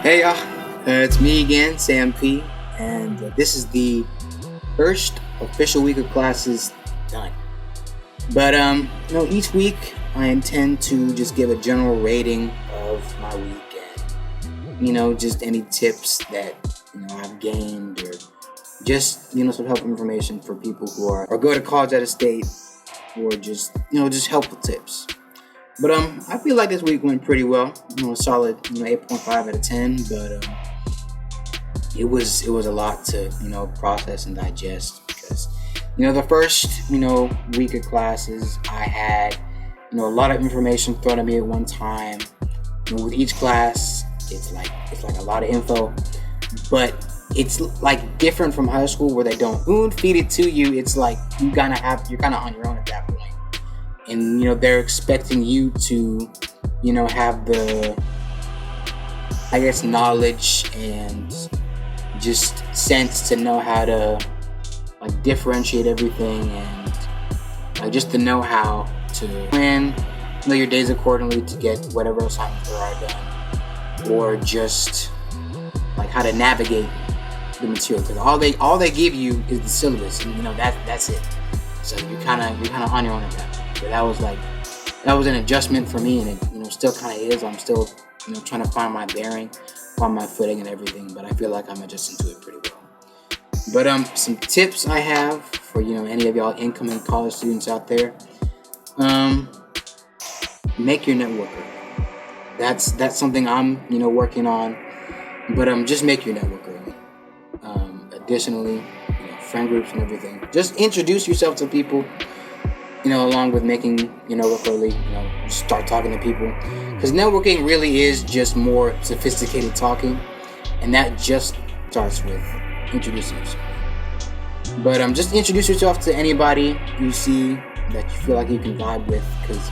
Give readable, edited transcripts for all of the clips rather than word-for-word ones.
Hey y'all, it's me again, Sam P, and this is the first official week of classes done. But each week I intend to just give a general rating of my week and just any tips that I've gained or just some helpful information for people who are or go to college out of state or just helpful tips. But I feel like this week went pretty well. A solid 8.5 out of 10. But it was a lot to process and digest because the first week of classes I had a lot of information thrown at me at one time. With each class, it's like a lot of info, but it's like different from high school where they don't spoon feed it to you. It's like you're kind of on your own at that point. And they're expecting you to have the knowledge and just sense to know how to differentiate everything and just the know-how to plan your days accordingly to get whatever assignments there are done, or just how to navigate the material, because all they give you is the syllabus, and that's it. So you're kind of on your own at that. But that was an adjustment for me, and it still kind of is. I'm still trying to find my bearing, find my footing and everything, but I feel like I'm adjusting to it pretty well. But some tips I have for any of y'all incoming college students out there: make your networker. That's something I'm working on, but just make your networker. Additionally, friend groups and everything. Just introduce yourself to people. Along with making work early, start talking to people, because networking really is just more sophisticated talking, and that just starts with introducing yourself. But just introduce yourself to anybody you see that you feel like you can vibe with, because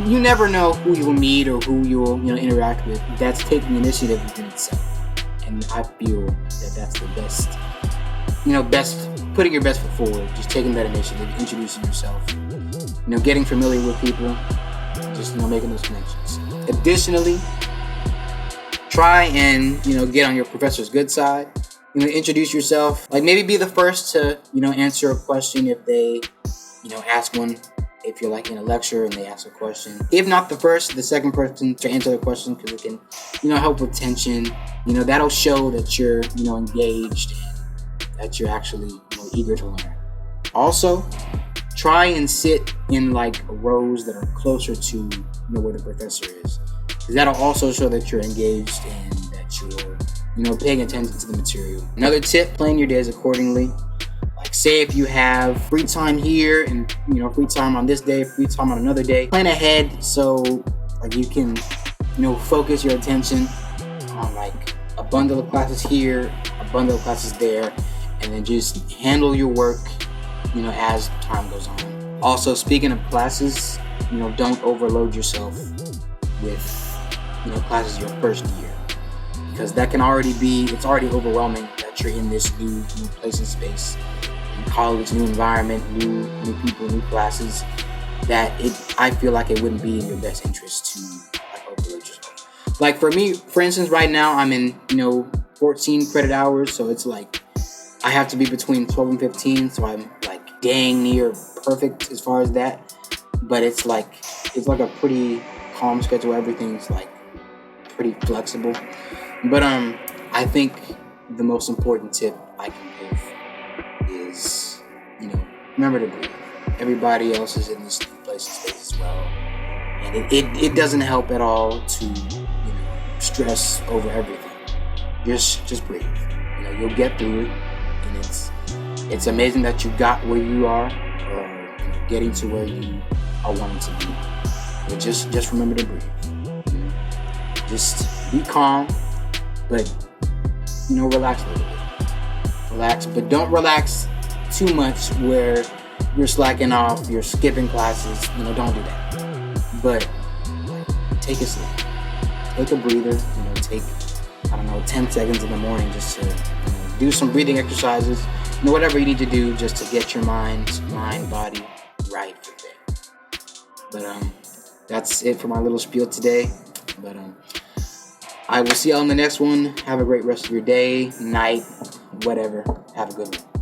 you never know who you will meet or who you will interact with. That's taking initiative within itself, and I feel that that's the best. Best putting your best foot forward, just taking that initiative, introducing yourself. Getting familiar with people, just making those connections. Additionally, try and get on your professor's good side. Introduce yourself. Maybe be the first to answer a question if they ask one. If you're in a lecture and they ask a question, if not the first, the second person to answer the question, because it can help with tension. That'll show that you're engaged and that you're actually eager to learn. Also, try and sit in rows that are closer to where the professor is, because that'll also show that you're engaged and that you're paying attention to the material. Another tip: plan your days accordingly. Say if you have free time here and free time on this day, free time on another day, plan ahead so you can focus your attention on a bundle of classes here, a bundle of classes there, and then just handle your work as time goes on. Also, speaking of classes, don't overload yourself with classes your first year, because that can it's already overwhelming that you're in this new place and space, in college, new environment, new people, new classes, that I feel like it wouldn't be in your best interest to overload yourself. For me, for instance, right now I'm in 14 credit hours, so it's I have to be between 12 and 15, so I'm dang near perfect as far as that. But it's a pretty calm schedule. Everything's pretty flexible. But I think the most important tip I can give is remember to breathe. Everybody else is in this new place and space as well, and it doesn't help at all to stress over everything. Just breathe. You'll get through it, and it's amazing that you got where you are, or getting to where you are wanting to be. But just remember to breathe. Just be calm, but relax a little bit. Relax, but don't relax too much where you're slacking off, you're skipping classes. Don't do that. But take a sleep, take a breather. Take 10 seconds in the morning just to do some breathing exercises. Whatever you need to do just to get your mind, body right for the day. But that's it for my little spiel today. But I will see y'all in the next one. Have a great rest of your day, night, whatever. Have a good one.